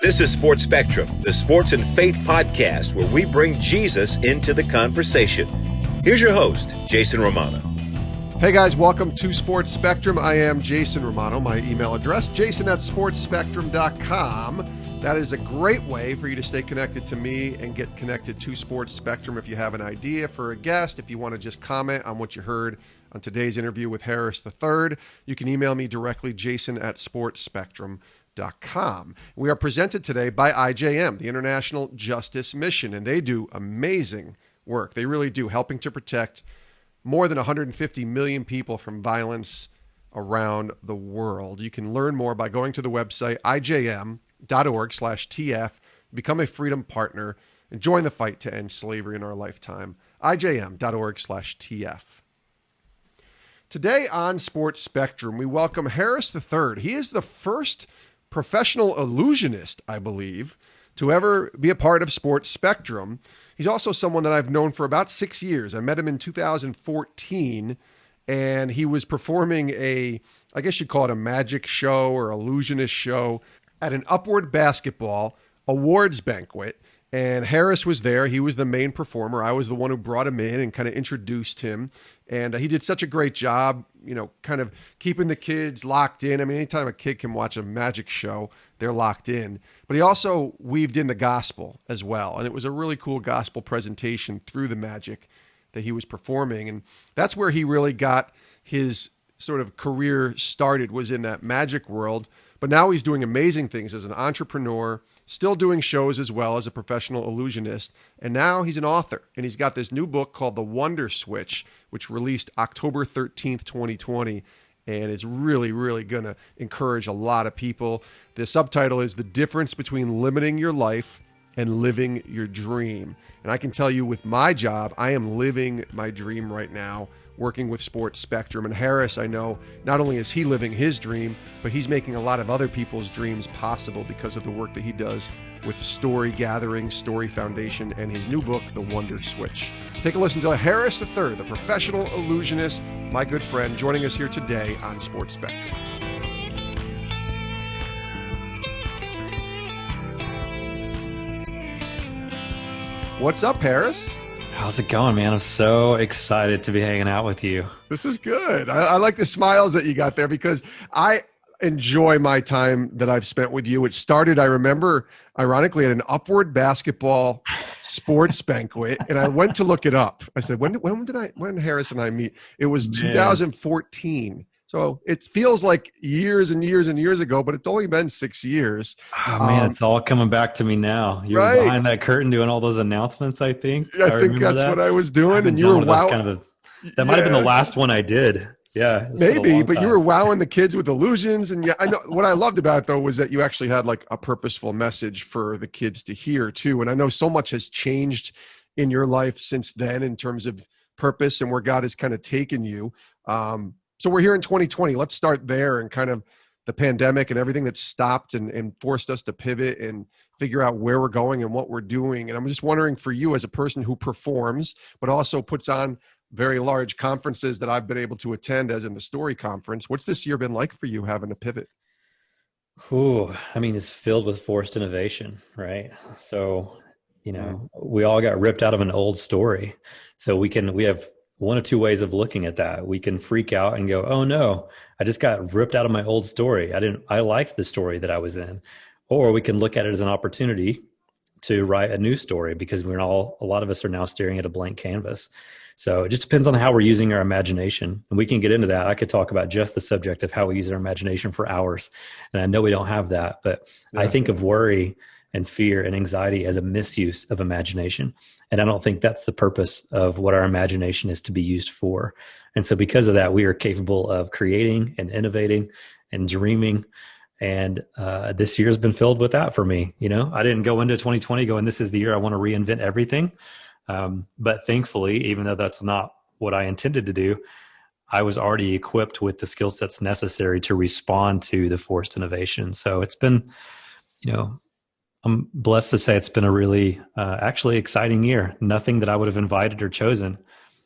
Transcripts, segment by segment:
This is Sports Spectrum, the sports and faith podcast where we bring Jesus into the conversation. Here's your host, Jason Romano. Hey guys, welcome to Sports Spectrum. I am Jason Romano. My email address, jason@sportspectrum.com. That is a great way for you to stay connected to me and get connected to Sports Spectrum. If you have an idea for a guest, if you want to just comment on what you heard on today's interview with Harris III, you can email me directly, jason@sportspectrum.com. We are presented today by IJM, the International Justice Mission, and they do amazing work. They really do, helping to protect more than 150 million people from violence around the world. You can learn more by going to the website ijm.org/TF, become a Freedom Partner, and join the fight to end slavery in our lifetime. ijm.org/TF. Today on Sports Spectrum, we welcome Harris III. He is the first professional illusionist, I believe, to ever be a part of Sports Spectrum. He's also someone that I've known for about 6 years. I met him in 2014, and he was performing I guess you'd call it a magic show or illusionist show at an Upward Basketball awards banquet. And Harris was there. He was the main performer. I was the one who brought him in and kind of introduced him. And he did such a great job, kind of keeping the kids locked in. I mean, anytime a kid can watch a magic show, they're locked in. But he also weaved in the gospel as well. And it was a really cool gospel presentation through the magic that he was performing. And that's where he really got his sort of career started, was in that magic world. But now he's doing amazing things as an entrepreneur, still doing shows as well as a professional illusionist. And now he's an author, and he's got this new book called The Wonder Switch, which released October 13th, 2020. And it's really, really going to encourage a lot of people. The subtitle is The Difference Between Limiting Your Life and Living Your Dream. And I can tell you with my job, I am living my dream right now, working with Sports Spectrum. And Harris, I know, not only is he living his dream, but he's making a lot of other people's dreams possible because of the work that he does with Story Gathering, Story Foundation, and his new book, The Wonder Switch. Take a listen to Harris III, the professional illusionist, my good friend, joining us here today on Sports Spectrum. What's up, Harris? How's it going, man? I'm so excited to be hanging out with you. This is good. I like the smiles that you got there because I enjoy my time that I've spent with you. It started, I remember, ironically, at an Upward Basketball sports banquet, and I went to look it up. I said, when did Harris and I meet? It was 2014. So it feels like years and years and years ago, but it's only been 6 years. Oh, man, it's all coming back to me now. You were behind that curtain doing all those announcements, I think. I think that's what I was doing. And you were wowing. That might have been the last one I did. Yeah. Maybe, but you were wowing the kids with illusions. And yeah, I know what I loved about it, though, was that you actually had like a purposeful message for the kids to hear, too. And I know so much has changed in your life since then in terms of purpose and where God has kind of taken you. So we're here in 2020. Let's start there and kind of the pandemic and everything that stopped and forced us to pivot and figure out where we're going and what we're doing. And I'm just wondering, for you as a person who performs, but also puts on very large conferences that I've been able to attend, as in the Story Conference, what's this year been like for you having to pivot? Ooh, I mean, it's filled with forced innovation, right? So, we all got ripped out of an old story. So we have one of two ways of looking at that. We can freak out and go, oh no, I just got ripped out of my old story. I liked the story that I was in. Or we can look at it as an opportunity to write a new story, because a lot of us are now staring at a blank canvas. So it just depends on how we're using our imagination. And we can get into that. I could talk about just the subject of how we use our imagination for hours. And I know we don't have that, but yeah. I think of worry and fear and anxiety as a misuse of imagination. And I don't think that's the purpose of what our imagination is to be used for. And so because of that, we are capable of creating and innovating and dreaming. And this year has been filled with that for me. I didn't go into 2020 going, this is the year I want to reinvent everything. But thankfully, even though that's not what I intended to do, I was already equipped with the skill sets necessary to respond to the forced innovation. So it's been, I'm blessed to say it's been a really actually exciting year. Nothing that I would have invited or chosen,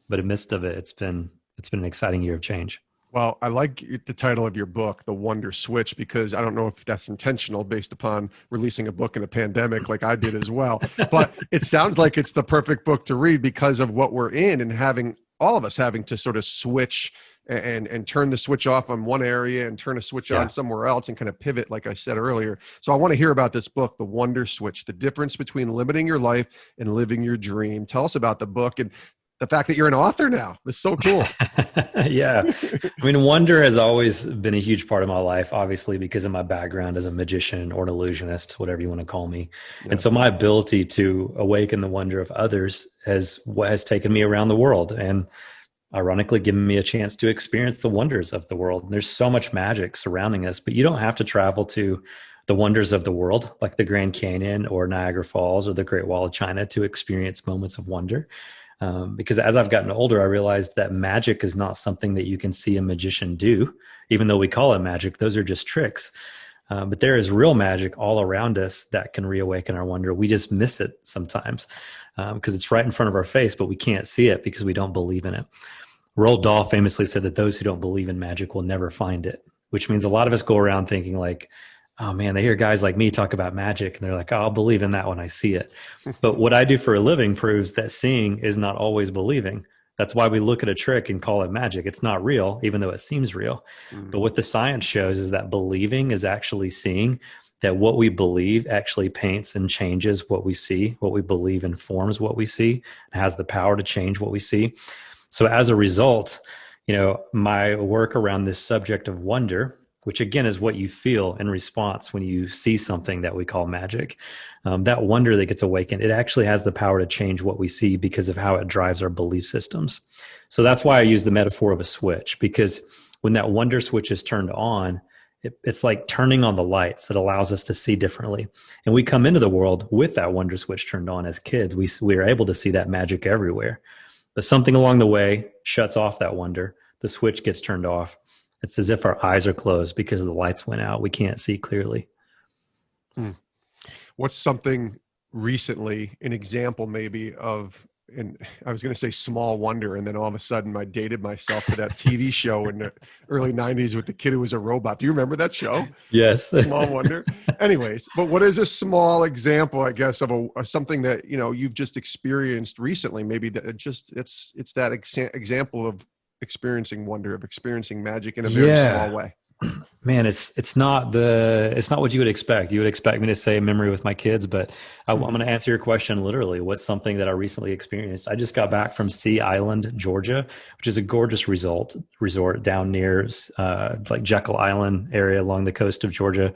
but in the midst of it, it's been an exciting year of change. Well, I like the title of your book, The Wonder Switch, because I don't know if that's intentional based upon releasing a book in a pandemic like I did as well. But it sounds like it's the perfect book to read because of what we're in, and having all of us having to sort of switch and turn the switch off on one area and turn a switch on somewhere else and kind of pivot, like I said earlier. So I want to hear about this book, The Wonder Switch, the difference between limiting your life and living your dream. Tell us about the book and the fact that you're an author now. It's so cool. Yeah. I mean, wonder has always been a huge part of my life, obviously, because of my background as a magician or an illusionist, whatever you want to call me. Yeah. And so my ability to awaken the wonder of others has taken me around the world and ironically given me a chance to experience the wonders of the world. And there's so much magic surrounding us, but you don't have to travel to the wonders of the world, like the Grand Canyon or Niagara Falls or the Great Wall of China, to experience moments of wonder. Because as I've gotten older, I realized that magic is not something that you can see a magician do, even though we call it magic. Those are just tricks. But there is real magic all around us that can reawaken our wonder. We just miss it sometimes because it's right in front of our face, but we can't see it because we don't believe in it. Roald Dahl famously said that those who don't believe in magic will never find it, which means a lot of us go around thinking like, oh man, they hear guys like me talk about magic and they're like, oh, I'll believe in that when I see it. But what I do for a living proves that seeing is not always believing. That's why we look at a trick and call it magic. It's not real, even though it seems real. But what the science shows is that believing is actually seeing, that what we believe actually paints and changes what we see. What we believe informs what we see and has the power to change what we see. So as a result, my work around this subject of wonder, which again is what you feel in response when you see something that we call magic, that wonder that gets awakened, it actually has the power to change what we see because of how it drives our belief systems. So that's why I use the metaphor of a switch, because when that wonder switch is turned on, it's like turning on the lights that allows us to see differently. And we come into the world with that wonder switch turned on as kids. We are able to see that magic everywhere. But something along the way shuts off that wonder. The switch gets turned off. It's as if our eyes are closed because the lights went out. We can't see clearly. What's something recently, an example maybe of, and I was going to say small wonder, and then all of a sudden I dated myself to that TV show in the early 90s with the kid who was a robot. Do you remember that show? Yes. Small wonder. Anyways, but what is a small example, I guess, of something that, you've just experienced recently? Maybe that it's that example of experiencing wonder, of experiencing magic in a very small way. Man, it's not what you would expect. You would expect me to say memory with my kids, but I'm going to answer your question literally. What's something that I recently experienced? I just got back from Sea Island, Georgia, which is a gorgeous resort down near like Jekyll Island area along the coast of Georgia.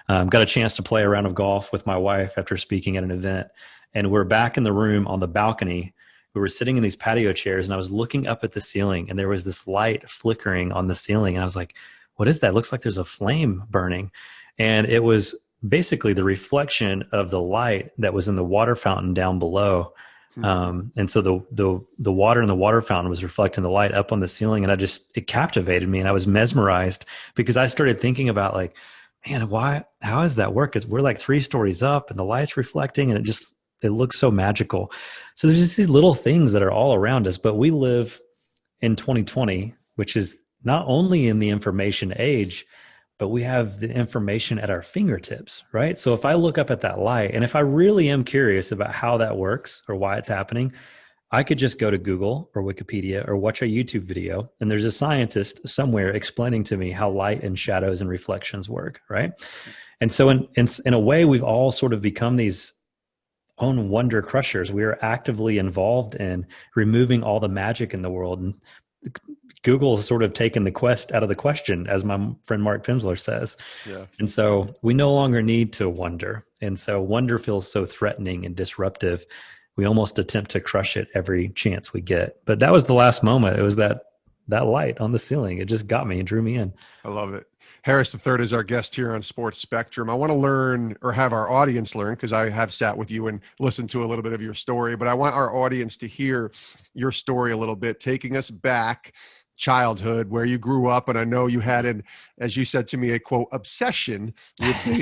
Got a chance to play a round of golf with my wife after speaking at an event, and we're back in the room on the balcony. We were sitting in these patio chairs and I was looking up at the ceiling and there was this light flickering on the ceiling. And I was like, what is that? It looks like there's a flame burning. And it was basically the reflection of the light that was in the water fountain down below. And so the water in the water fountain was reflecting the light up on the ceiling. And it captivated me and I was mesmerized because I started thinking about like, man, how does that work? We're like 3 stories up and the light's reflecting and it looks so magical. So there's just these little things that are all around us, but we live in 2020, which is not only in the information age, but we have the information at our fingertips, right? So if I look up at that light, and if I really am curious about how that works or why it's happening, I could just go to Google or Wikipedia or watch a YouTube video, and there's a scientist somewhere explaining to me how light and shadows and reflections work, right? And so in a way, we've all sort of become these own wonder crushers. We are actively involved in removing all the magic in the world. And Google has sort of taken the quest out of the question, as my friend Mark Pimsler says. Yeah. And so we no longer need to wonder. And so wonder feels so threatening and disruptive. We almost attempt to crush it every chance we get. But that was the last moment. It was that light on the ceiling. It just got me and drew me in. I love it. Harris III is our guest here on Sports Spectrum. I want to learn, or have our audience learn, because I have sat with you and listened to a little bit of your story, but I want our audience to hear your story a little bit, taking us back childhood, where you grew up. And I know you had as you said to me, a quote, obsession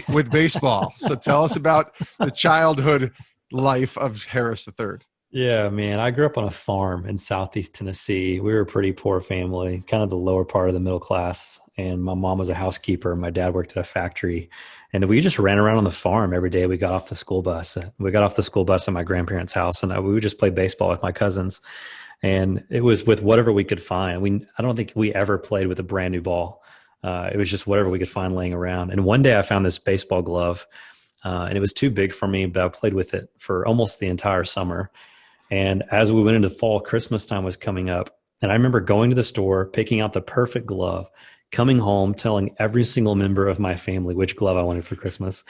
with baseball. So tell us about the childhood life of Harris III. Yeah, man. I grew up on a farm in Southeast Tennessee. We were a pretty poor family, kind of the lower part of the middle class. And my mom was a housekeeper. My dad worked at a factory. And we just ran around on the farm every day. We got off the school bus. We got off the school bus at my grandparents' house, and we would just play baseball with my cousins. And it was with whatever we could find. I don't think we ever played with a brand new ball. It was just whatever we could find laying around. And one day I found this baseball glove, and it was too big for me, but I played with it for almost the entire summer. And as we went into fall, Christmas time was coming up. And I remember going to the store, picking out the perfect glove, coming home, telling every single member of my family which glove I wanted for Christmas.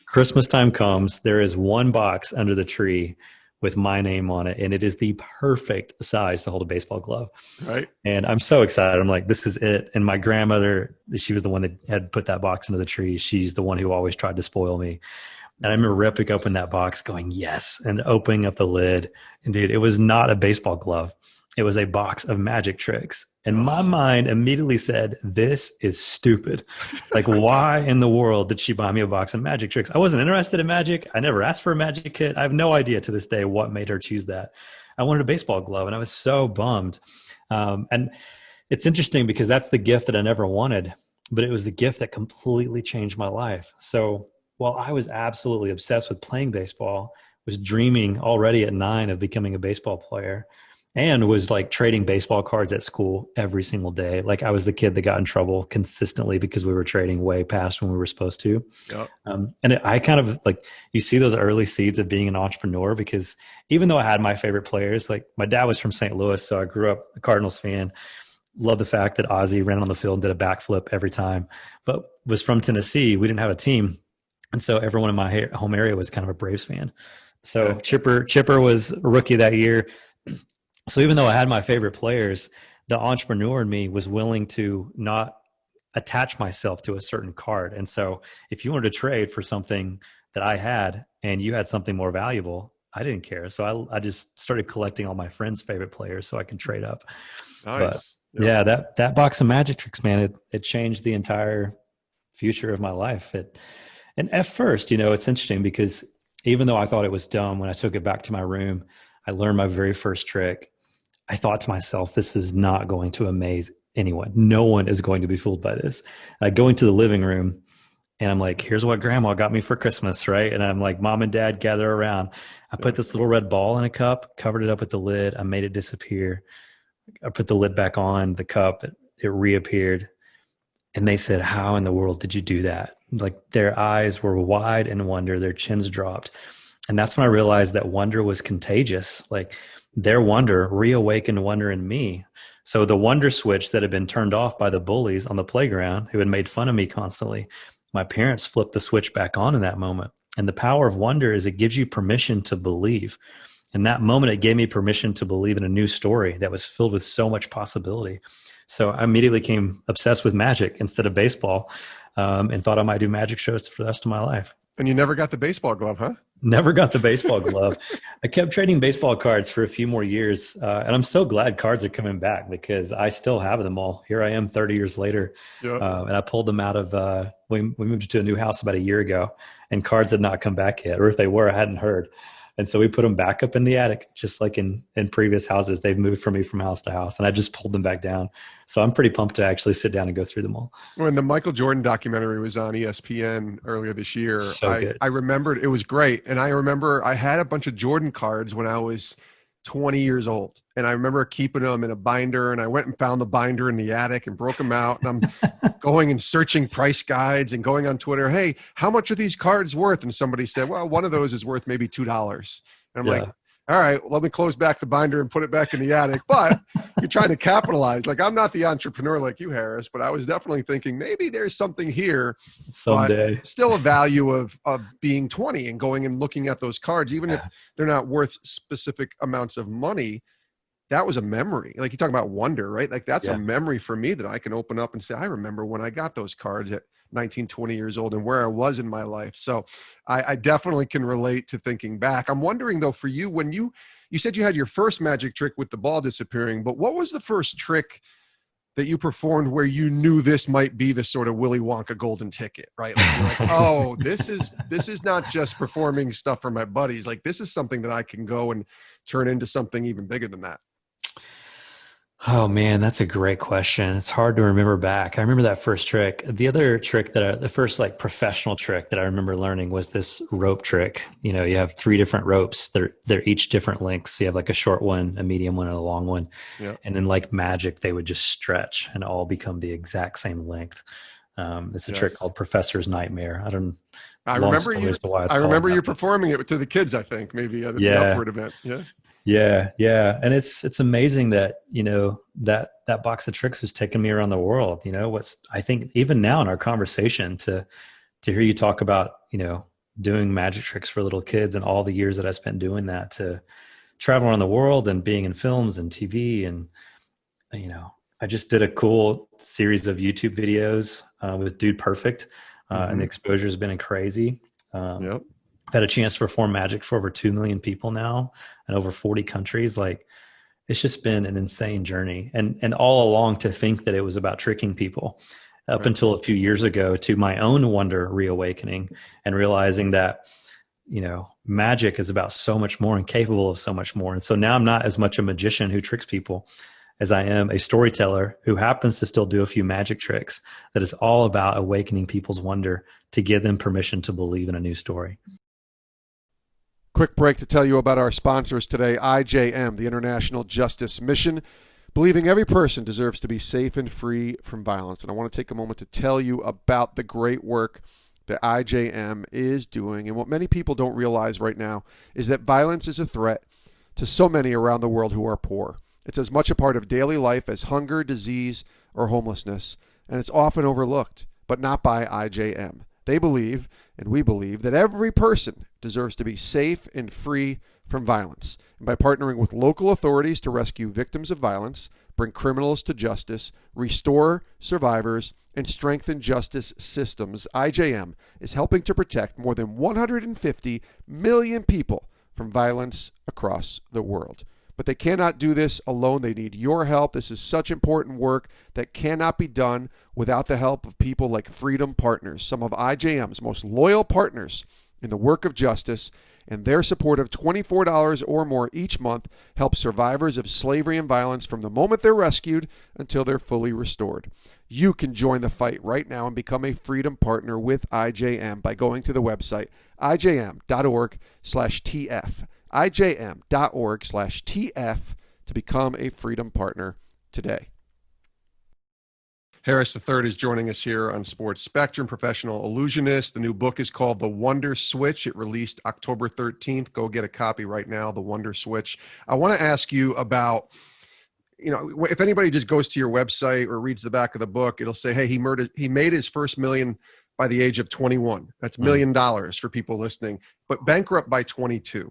Christmas time comes, there is one box under the tree with my name on it, and it is the perfect size to hold a baseball glove. Right. And I'm so excited. I'm like, this is it. And my grandmother, she was the one that had put that box into the tree. She's the one who always tried to spoil me. And I remember ripping open that box going, yes, and opening up the lid. And dude, it was not a baseball glove. It was a box of magic tricks. And my mind immediately said, this is stupid. Like, why in the world did she buy me a box of magic tricks? I wasn't interested in magic. I never asked for a magic kit. I have no idea to this day what made her choose that. I wanted a baseball glove, and I was so bummed. And it's interesting because that's the gift that I never wanted, but it was the gift that completely changed my life. So while I was absolutely obsessed with playing baseball, was dreaming already at 9 of becoming a baseball player, and was like trading baseball cards at school every single day. Like I was the kid that got in trouble consistently because we were trading way past when we were supposed to. Yep. I kind of like, you see those early seeds of being an entrepreneur, because even though I had my favorite players, like my dad was from St. Louis, so I grew up a Cardinals fan. Love the fact that Ozzie ran on the field and did a backflip every time, but was from Tennessee. We didn't have a team. And so everyone in my home area was kind of a Braves fan. So Chipper was a rookie that year. So even though I had my favorite players, the entrepreneur in me was willing to not attach myself to a certain card. And so if you wanted to trade for something that I had and you had something more valuable, I didn't care. So I just started collecting all my friends' favorite players so I can trade up. Nice. But yeah, that box of magic tricks, man, it changed the entire future of my life. And at first, it's interesting because even though I thought it was dumb, when I took it back to my room, I learned my very first trick. I thought to myself, this is not going to amaze anyone. No one is going to be fooled by this. I go into the living room and I'm like, here's what grandma got me for Christmas, right? And I'm like, mom and dad gather around. I put this little red ball in a cup, covered it up with the lid. I made it disappear. I put the lid back on the cup. It reappeared. And they said, how in the world did you do that? Like their eyes were wide in wonder, their chins dropped. And that's when I realized that wonder was contagious. Like their wonder reawakened wonder in me. So the wonder switch that had been turned off by the bullies on the playground who had made fun of me constantly, my parents flipped the switch back on in that moment. And the power of wonder is it gives you permission to believe. In that moment, it gave me permission to believe in a new story that was filled with so much possibility. So I immediately became obsessed with magic instead of baseball, and thought I might do magic shows for the rest of my life. And you never got the baseball glove, huh? Never got the baseball glove. I kept trading baseball cards for a few more years. And I'm so glad cards are coming back because I still have them all. Here I am 30 years later. Yeah. And I pulled them out of, we moved to a new house about a year ago and cards had not come back yet. Or if they were, I hadn't heard. And so we put them back up in the attic, just like in previous houses. They've moved for me from house to house, and I just pulled them back down. So I'm pretty pumped to actually sit down and go through them all. When the Michael Jordan documentary was on ESPN earlier this year, good. I remembered it was great. And I remember I had a bunch of Jordan cards when I was 20 years old. And I remember keeping them in a binder, and I went and found the binder in the attic and broke them out. And I'm going and searching price guides and going on Twitter. Hey, how much are these cards worth? And somebody said, well, one of those is worth maybe $2. And I'm like, all right, well, let me close back the binder and put it back in the attic. But you're trying to capitalize. Like, I'm not the entrepreneur like you, Harris, but I was definitely thinking maybe there's something here someday. But still a value of being 20 and going and looking at those cards, even if they're not worth specific amounts of money. That was a memory. Like you talk about wonder, right? Like that's a memory for me that I can open up and say, I remember when I got those cards at 19, 20 years old and where I was in my life. So I definitely can relate to thinking back. I'm wondering though, for you, when you said you had your first magic trick with the ball disappearing, but what was the first trick that you performed where you knew this might be the sort of Willy Wonka golden ticket, right? Like, you're like, oh, this is not just performing stuff for my buddies. Like, this is something that I can go and turn into something even bigger than that. Oh man, that's a great question. It's hard to remember back. I remember that first trick. The other trick the first like professional trick that I remember learning was this rope trick. You know, you have 3 different ropes. They're each different lengths. So you have like a short one, a medium one, and a long one. Yeah. And then like magic, they would just stretch and all become the exact same length. It's a trick called Professor's Nightmare. I remember you performing it to the kids, I think, maybe at the Upward event. Yeah. Yeah. And it's amazing that, you know, that box of tricks has taken me around the world. You know, I think even now in our conversation to hear you talk about, you know, doing magic tricks for little kids and all the years that I spent doing that, to travel around the world and being in films and TV. And, you know, I just did a cool series of YouTube videos with Dude Perfect, and the exposure has been crazy. I've had a chance to perform magic for over 2 million people now in over 40 countries. Like, it's just been an insane journey. And all along to think that it was about tricking people up until a few years ago, to my own wonder reawakening and realizing that, you know, magic is about so much more and capable of so much more. And so now I'm not as much a magician who tricks people as I am a storyteller who happens to still do a few magic tricks that is all about awakening people's wonder to give them permission to believe in a new story. Quick break to tell you about our sponsors today, IJM, the International Justice Mission, believing every person deserves to be safe and free from violence. And I want to take a moment to tell you about the great work that IJM is doing. And what many people don't realize right now is that violence is a threat to so many around the world who are poor. It's as much a part of daily life as hunger, disease, or homelessness, and it's often overlooked, but not by IJM. They believe, and we believe, that every person deserves to be safe and free from violence. And by partnering with local authorities to rescue victims of violence, bring criminals to justice, restore survivors, and strengthen justice systems, IJM is helping to protect more than 150 million people from violence across the world. But they cannot do this alone. They need your help. This is such important work that cannot be done without the help of people like Freedom Partners, some of IJM's most loyal partners in the work of justice, and their support of $24 or more each month helps survivors of slavery and violence from the moment they're rescued until they're fully restored. You can join the fight right now and become a Freedom Partner with IJM by going to the website ijm.org/TF. ijm.org/TF to become a Freedom Partner today. Harris III is joining us here on Sports Spectrum, professional illusionist. The new book is called The Wonder Switch. It released October 13th. Go get a copy right now, The Wonder Switch. I want to ask you about, you know, if anybody just goes to your website or reads the back of the book, it'll say, hey, he made his first million by the age of 21. That's $1 million for people listening, but bankrupt by 22.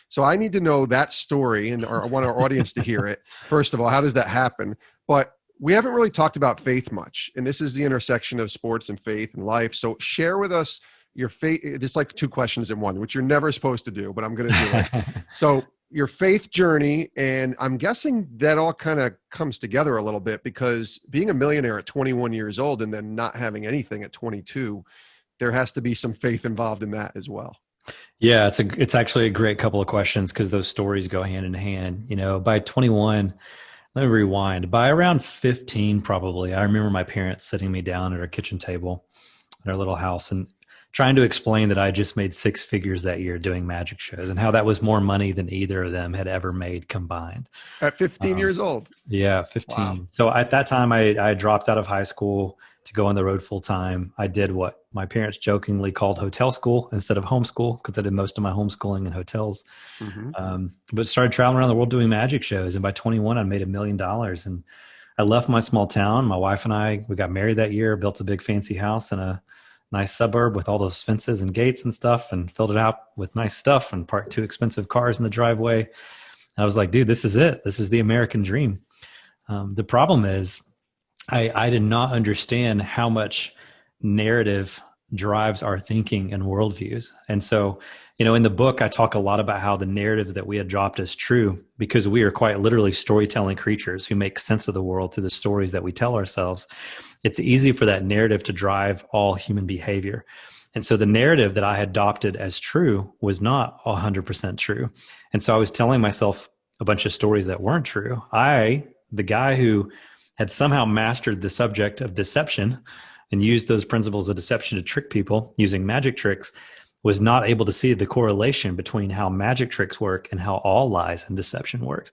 So I need to know that story, and I want our audience to hear it. First of all, how does that happen? But we haven't really talked about faith much, and this is the intersection of sports and faith and life. So share with us your faith. It's like 2 questions in one, which you're never supposed to do, but I'm going to do it. So your faith journey, and I'm guessing that all kind of comes together a little bit, because being a millionaire at 21 years old and then not having anything at 22, there has to be some faith involved in that as well. Yeah, it's actually a great couple of questions, because those stories go hand in hand. You know, by 21, let me rewind. By around 15, probably, I remember my parents sitting me down at our kitchen table in our little house and trying to explain that I just made 6 figures that year doing magic shows, and how that was more money than either of them had ever made combined. At 15 years old? Yeah, 15. Wow. So at that time, I dropped out of high school to go on the road full time. I did what my parents jokingly called hotel school instead of homeschool, because I did most of my homeschooling in hotels. But started traveling around the world doing magic shows. And by 21, I made $1 million. And I left my small town. My wife and we got married that year, built a big fancy house in a nice suburb with all those fences and gates and stuff, and filled it out with nice stuff, and parked 2 expensive cars in the driveway. And I was like, dude, this is it. This is the American dream. The problem is I did not understand how much narrative drives our thinking and worldviews. And so In the book, I talk a lot about how the narrative that we adopt is true because we are quite literally storytelling creatures who make sense of the world through the stories that we tell ourselves. It's easy for that narrative to drive all human behavior. And so the narrative that I adopted as true was not 100% true. And so I was telling myself a bunch of stories that weren't true. The guy who had somehow mastered the subject of deception and used those principles of deception to trick people using magic tricks, was not able to see the correlation between how magic tricks work and how all lies and deception works.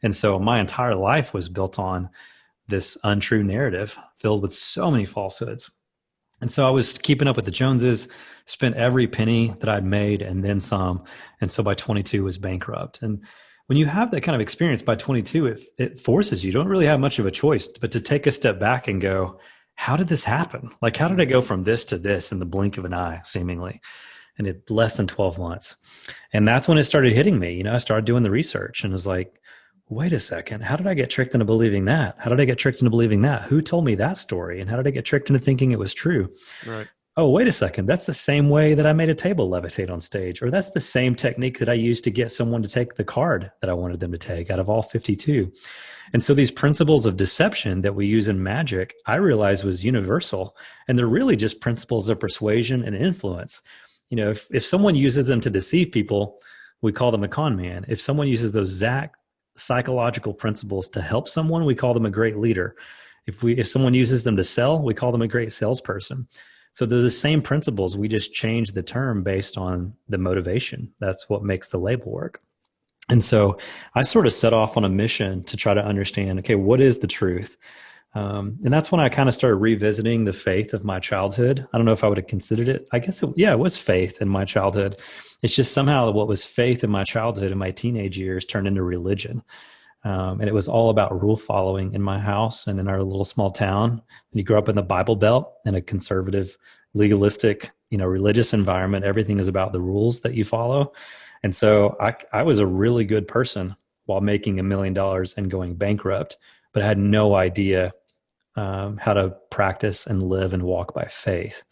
And so my entire life was built on this untrue narrative filled with so many falsehoods. And so I was keeping up with the Joneses, spent every penny that I'd made and then some. And so by 22 was bankrupt. And when you have that kind of experience by 22, it forces you don't really have much of a choice, but to take a step back and go, how did this happen? Like, how did I go from this to this in the blink of an eye, seemingly? And it less than 12 months. And that's when it started hitting me. I started doing the research and was like, wait a second, how did I get tricked into believing that? How did I get tricked into believing that? Who told me that story? And how did I get tricked into thinking it was true? Right. Oh, wait a second. That's the same way that I made a table levitate on stage, or that's the same technique that I used to get someone to take the card that I wanted them to take out of all 52. And so these principles of deception that we use in magic, I realized was universal. And they're really just principles of persuasion and influence. If someone uses them to deceive people, we call them a con man. If someone uses those exact psychological principles to help someone, we call them a great leader. If someone uses them to sell, we call them a great salesperson. So they're the same principles. We just change the term based on the motivation. That's what makes the label work. And so I sort of set off on a mission to try to understand, okay, what is the truth? And that's when I kind of started revisiting the faith of my childhood. I don't know if I would have considered it. I guess, it was faith in my childhood. It's just somehow what was faith in my childhood and my teenage years turned into religion. And it was all about rule following in my house and in our little small town. And you grew up in the Bible Belt in a conservative, legalistic, religious environment. Everything is about the rules that you follow. And so I was a really good person while making $1 million and going bankrupt, but I had no idea how to practice and live and walk by faith.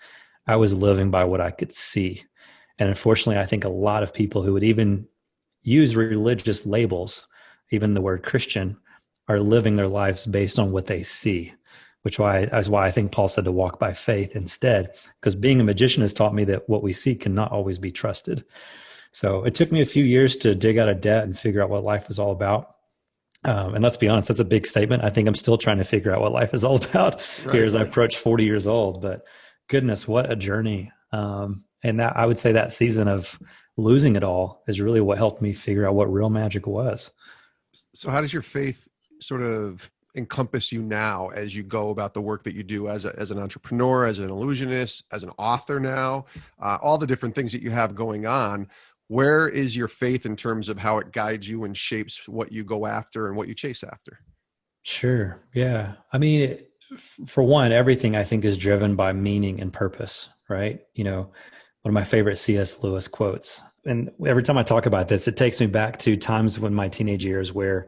I was living by what I could see. And unfortunately, I think a lot of people who would even use religious labels, even the word Christian, are living their lives based on what they see, which is why I think Paul said to walk by faith instead, because being a magician has taught me that what we see cannot always be trusted. So it took me a few years to dig out of debt and figure out what life was all about. And let's be honest, that's a big statement. I think I'm still trying to figure out what life is all about here as I approach 40 years old. But goodness, what a journey. And that, I would say that season of losing it all is really what helped me figure out what real magic was. So how does your faith sort of encompass you now as you go about the work that you do as an entrepreneur, as an illusionist, as an author now, all the different things that you have going on? Where is your faith in terms of how it guides you and shapes what you go after and what you chase after? Sure. Yeah. I mean, for one, everything I think is driven by meaning and purpose, right? One of my favorite C.S. Lewis quotes. And every time I talk about this, it takes me back to times when my teenage years where,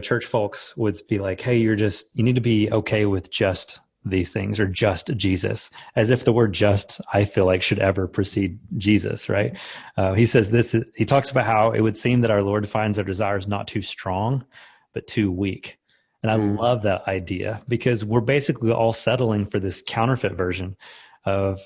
church folks would be like, hey, you need to be okay with just these things or just Jesus, as if the word just, I feel like, should ever precede Jesus, right? He says this, he talks about how it would seem that our Lord finds our desires not too strong, but too weak. And I love that idea because we're basically all settling for this counterfeit version of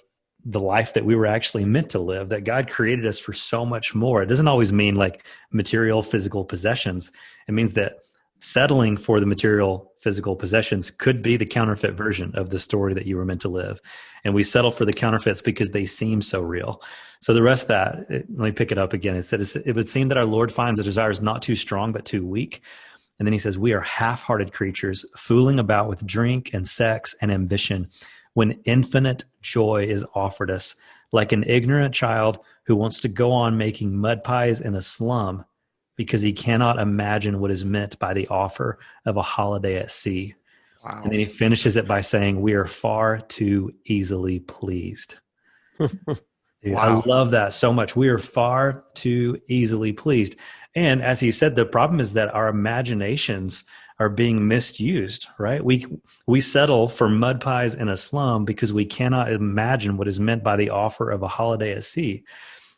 the life that we were actually meant to live, that God created us for so much more. It doesn't always mean like material, physical possessions. It means that settling for the material, physical possessions could be the counterfeit version of the story that you were meant to live. And we settle for the counterfeits because they seem so real. So the rest of that, let me pick it up again. It said, it would seem that our Lord finds the desires not too strong, but too weak. And then he says, we are half-hearted creatures fooling about with drink and sex and ambition when infinite joy is offered us, like an ignorant child who wants to go on making mud pies in a slum because he cannot imagine what is meant by the offer of a holiday at sea. Wow. And then he finishes it by saying, we are far too easily pleased. Dude, wow. I love that so much. We are far too easily pleased. And as he said, the problem is that our imaginations are being misused, right? We settle for mud pies in a slum because we cannot imagine what is meant by the offer of a holiday at sea.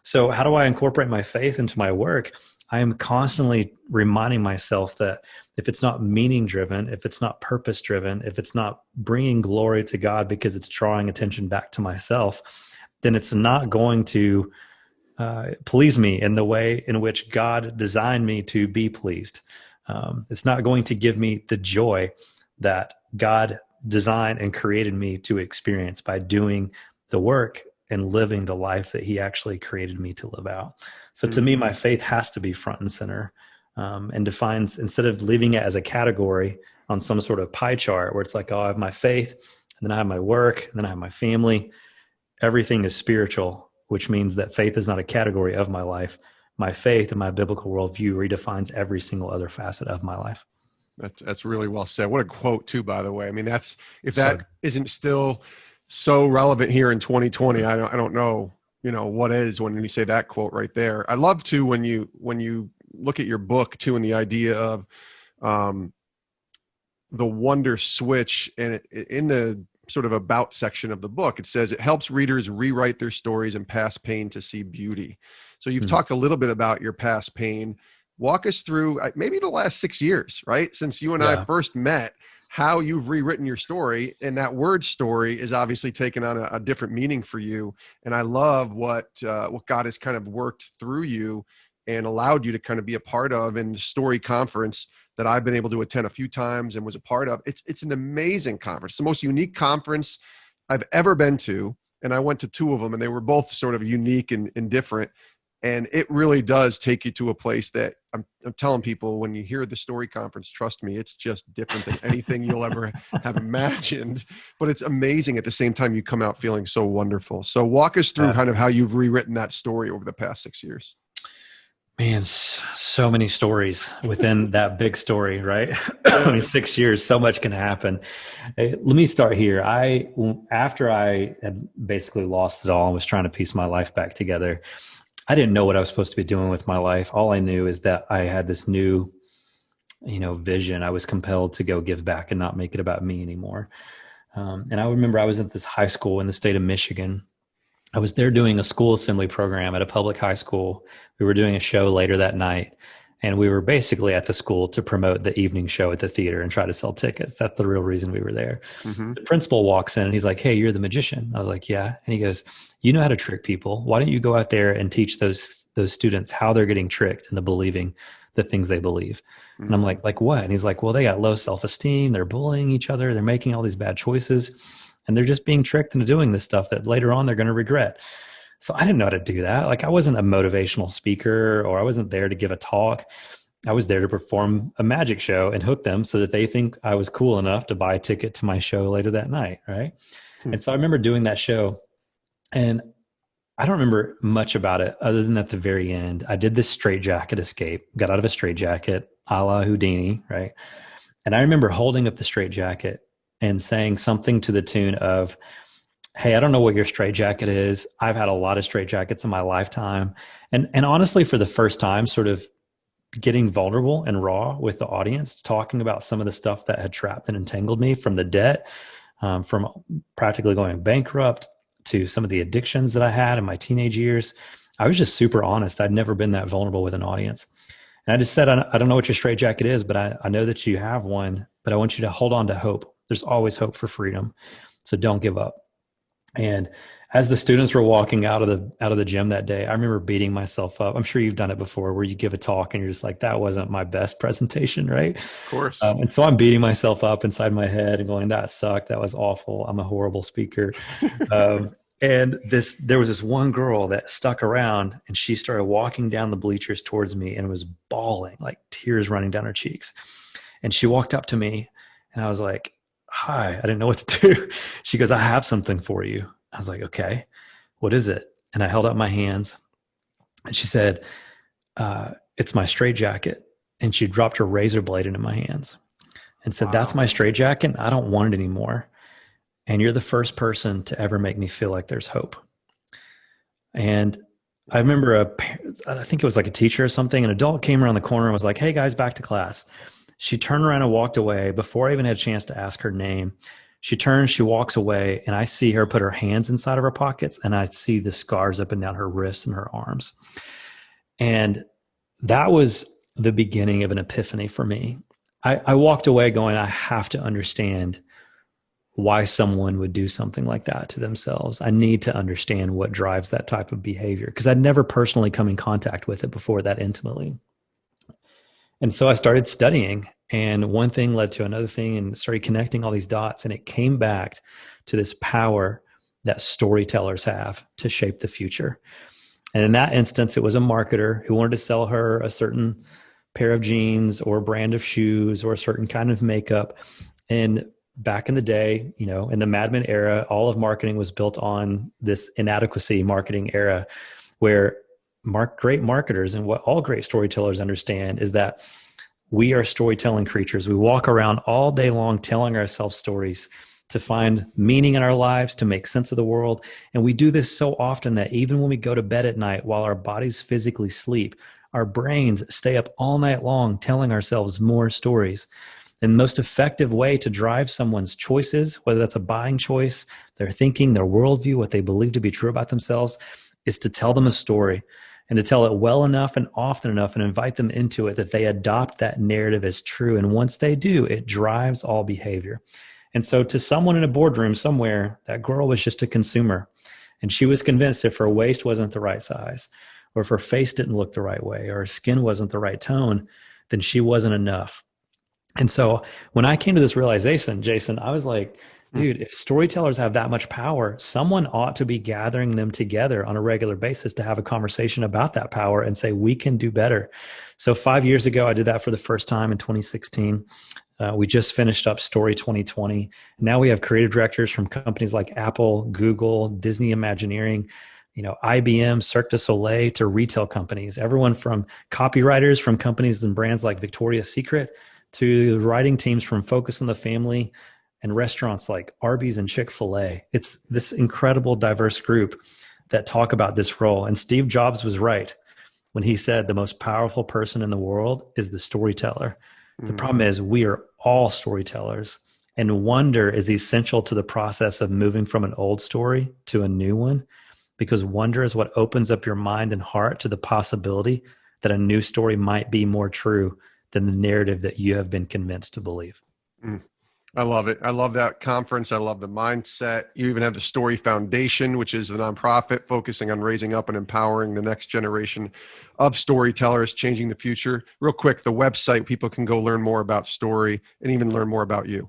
So how do I incorporate my faith into my work? I am constantly reminding myself that if it's not meaning driven, if it's not purpose driven, if it's not bringing glory to God because it's drawing attention back to myself, then it's not going to please me in the way in which God designed me to be pleased. It's not going to give me the joy that God designed and created me to experience by doing the work and living the life that he actually created me to live out. So to me, my faith has to be front and center, and defines, instead of leaving it as a category on some sort of pie chart where it's like, oh, I have my faith, and then I have my work, and then I have my family. Everything is spiritual, which means that faith is not a category of my life. My faith and my biblical worldview redefines every single other facet of my life. That's really well said. What a quote too, by the way. I mean, if that isn't still so relevant here in 2020, I don't know, what is when you say that quote right there. I love too, when you look at your book too, and the idea of the wonder switch, and in the sort of about section of the book, it says it helps readers rewrite their stories and past pain to see beauty. So you've talked a little bit about your past pain. Walk us through maybe the last 6 years, right? Since you and I first met, how you've rewritten your story, and that word story is obviously taken on a different meaning for you. And I love what God has kind of worked through you and allowed you to kind of be a part of in the story conference that I've been able to attend a few times and was a part of. It's an amazing conference, the most unique conference I've ever been to. And I went to 2 of them, and they were both sort of unique and different. And it really does take you to a place that I'm telling people, when you hear the story conference, trust me, it's just different than anything you'll ever have imagined. But it's amazing at the same time. You come out feeling so wonderful. So walk us through kind of how you've rewritten that story over the past 6 years. Man, so many stories within that big story, right? I mean, 6 years, so much can happen. Let me start here. After I had basically lost it all and was trying to piece my life back together, I didn't know what I was supposed to be doing with my life. All I knew is that I had this new, vision. I was compelled to go give back and not make it about me anymore. And I remember I was at this high school in the state of Michigan. I was there doing a school assembly program at a public high school. We were doing a show later that night, and we were basically at the school to promote the evening show at the theater and try to sell tickets. That's the real reason we were there. Mm-hmm. The principal walks in and he's like, "Hey, you're the magician." I was like, "Yeah." And he goes, "You know how to trick people. Why don't you go out there and teach those students how they're getting tricked into believing the things they believe?" Mm-hmm. And I'm like what? And he's like, "Well, they got low self-esteem. They're bullying each other. They're making all these bad choices. And they're just being tricked into doing this stuff that later on they're going to regret." So I didn't know how to do that. Like, I wasn't a motivational speaker, or I wasn't there to give a talk. I was there to perform a magic show and hook them so that they think I was cool enough to buy a ticket to my show later that night, right? And so I remember doing that show, and I don't remember much about it other than at the very end, I did this straitjacket escape, got out of a straitjacket, a la Houdini, right? And I remember holding up the straitjacket and saying something to the tune of, "Hey, I don't know what your straitjacket is. I've had a lot of straitjackets in my lifetime." And honestly, for the first time, sort of getting vulnerable and raw with the audience, talking about some of the stuff that had trapped and entangled me, from the debt, from practically going bankrupt, to some of the addictions that I had in my teenage years. I was just super honest. I'd never been that vulnerable with an audience. And I just said, I don't know what your straitjacket is, but I know that you have one, but I want you to hold on to hope. There's always hope for freedom. So don't give up. And as the students were walking out of the gym that day, I remember beating myself up. I'm sure you've done it before, where you give a talk and you're just like, that wasn't my best presentation, right? Of course. And so I'm beating myself up inside my head and going, that sucked. That was awful. I'm a horrible speaker. And there was this one girl that stuck around, and she started walking down the bleachers towards me and was bawling, like tears running down her cheeks. And she walked up to me, and I was like, "Hi," I didn't know what to do. She goes, "I have something for you." I was like, "Okay, what is it?" And I held out my hands, and she said, "It's my straitjacket." And she dropped her razor blade into my hands and said, "Wow. That's my straitjacket. I don't want it anymore. And you're the first person to ever make me feel like there's hope." And I remember I think it was like a teacher or something, an adult came around the corner and was like, "Hey guys, back to class." She turned around and walked away. Before I even had a chance to ask her name, She turns, she walks away, and I see her put her hands inside of her pockets, and I see the scars up and down her wrists and her arms. And that was the beginning of an epiphany for me. I walked away going, I have to understand why someone would do something like that to themselves. I need to understand what drives that type of behavior, because I'd never personally come in contact with it before that intimately. And so I started studying, and one thing led to another thing, and started connecting all these dots. And it came back to this power that storytellers have to shape the future. And in that instance, it was a marketer who wanted to sell her a certain pair of jeans or brand of shoes or a certain kind of makeup. And back in the day, in the Mad Men era, all of marketing was built on this inadequacy marketing era, where great marketers and what all great storytellers understand is that we are storytelling creatures. We walk around all day long telling ourselves stories to find meaning in our lives, to make sense of the world. And we do this so often that even when we go to bed at night, while our bodies physically sleep, our brains stay up all night long telling ourselves more stories. And the most effective way to drive someone's choices, whether that's a buying choice, their thinking, their worldview, what they believe to be true about themselves, is to tell them a story, and to tell it well enough and often enough and invite them into it that they adopt that narrative as true. And once they do, it drives all behavior. And so to someone in a boardroom somewhere, that girl was just a consumer. And she was convinced if her waist wasn't the right size, or if her face didn't look the right way, or her skin wasn't the right tone, then she wasn't enough. And so when I came to this realization, Jason, I was like, dude, if storytellers have that much power, someone ought to be gathering them together on a regular basis to have a conversation about that power and say, we can do better. So 5 years ago, I did that for the first time in 2016. We just finished up Story 2020. Now we have creative directors from companies like Apple, Google, Disney Imagineering, IBM, Cirque du Soleil, to retail companies, everyone from copywriters from companies and brands like Victoria's Secret to writing teams from Focus on the Family and restaurants like Arby's and Chick-fil-A. It's this incredible, diverse group that talk about this role. And Steve Jobs was right when he said the most powerful person in the world is the storyteller. The problem is we are all storytellers, and wonder is essential to the process of moving from an old story to a new one, because wonder is what opens up your mind and heart to the possibility that a new story might be more true than the narrative that you have been convinced to believe. I love it. I love that conference. I love the mindset. You even have the Story Foundation, which is a nonprofit focusing on raising up and empowering the next generation of storytellers, changing the future. Real quick, the website, people can go learn more about Story and even learn more about you.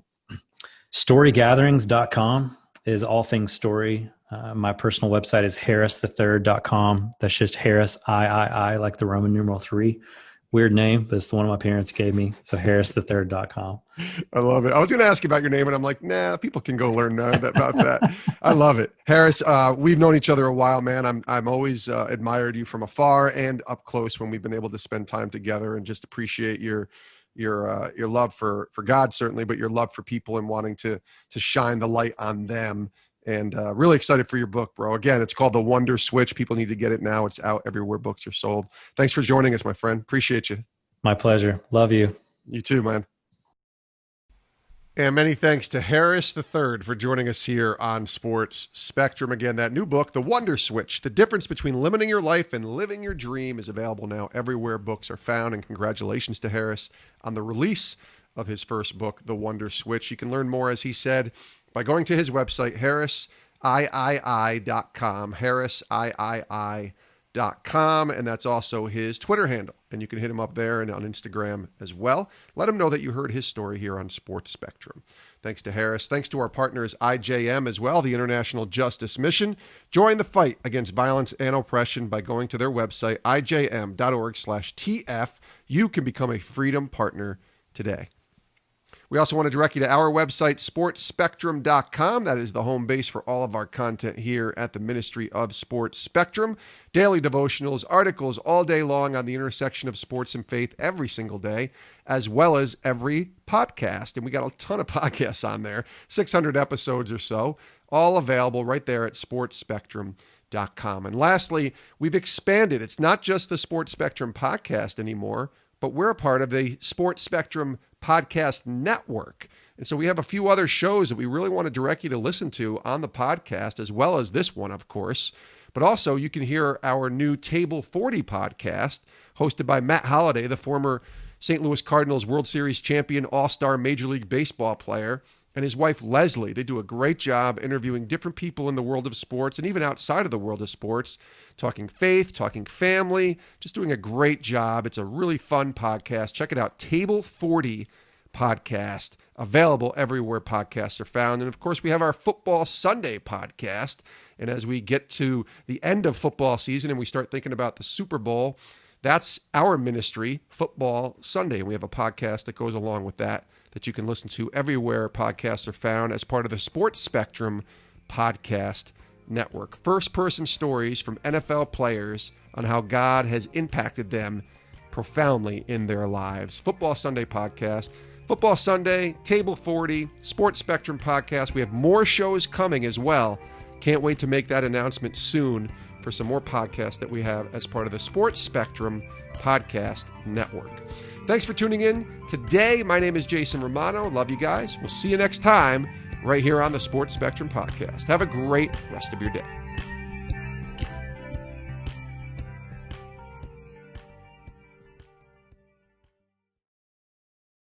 Storygatherings.com is all things story. My personal website is harristhethird.com. That's just Harris, I, like the Roman numeral 3. Weird name, but it's the one my parents gave me. So harristhethird.com. I love it. I was going to ask you about your name, and I'm like, nah, people can go learn about that. I love it. Harris, we've known each other a while, man. I'm always admired you from afar and up close when we've been able to spend time together, and just appreciate your love for God, certainly, but your love for people and wanting to shine the light on them. And really excited for your book, bro. Again, it's called The Wonder Switch. People need to get it now. It's out everywhere books are sold. Thanks for joining us, my friend. Appreciate you. My pleasure. Love you. You too, man. And many thanks to Harris III for joining us here on Sports Spectrum. Again, that new book, The Wonder Switch, The Difference Between Limiting Your Life and Living Your Dream, is available now everywhere books are found. And congratulations to Harris on the release of his first book, The Wonder Switch. You can learn more, as he said, by going to his website, harrisii.com, harrisii.com, and that's also his Twitter handle. And you can hit him up there and on Instagram as well. Let him know that you heard his story here on Sports Spectrum. Thanks to Harris. Thanks to our partners, IJM as well, the International Justice Mission. Join the fight against violence and oppression by going to their website, ijm.org/TF. You can become a Freedom Partner today. We also want to direct you to our website, sportspectrum.com. That is the home base for all of our content here at the Ministry of Sports Spectrum. Daily devotionals, articles all day long on the intersection of sports and faith every single day, as well as every podcast. And we got a ton of podcasts on there, 600 episodes or so, all available right there at sportspectrum.com. And lastly, we've expanded. It's not just the Sports Spectrum podcast anymore, but we're a part of the Sports Spectrum Podcast Network. And so we have a few other shows that we really want to direct you to listen to on the podcast, as well as this one, of course. But also you can hear our new Table 40 podcast hosted by Matt Holliday, the former St. Louis Cardinals World Series champion, all-star Major League Baseball player, and his wife, Leslie. They do a great job interviewing different people in the world of sports and even outside of the world of sports, talking faith, talking family, just doing a great job. It's a really fun podcast. Check it out, Table 40 podcast, available everywhere podcasts are found. And of course, we have our Football Sunday podcast. And as we get to the end of football season and we start thinking about the Super Bowl, that's our ministry, Football Sunday. And we have a podcast that goes along with that you can listen to everywhere podcasts are found as part of the Sports Spectrum podcast network. First-person stories from NFL players on how God has impacted them profoundly in their lives. Football Sunday podcast. Football Sunday, Table 40, Sports Spectrum podcast. We have more shows coming as well. Can't wait to make that announcement soon for some more podcasts that we have as part of the Sports Spectrum podcast network. Thanks for tuning in today. My name is Jason Romano. Love you guys. We'll see you next time right here on the Sports Spectrum podcast. Have a great rest of your day.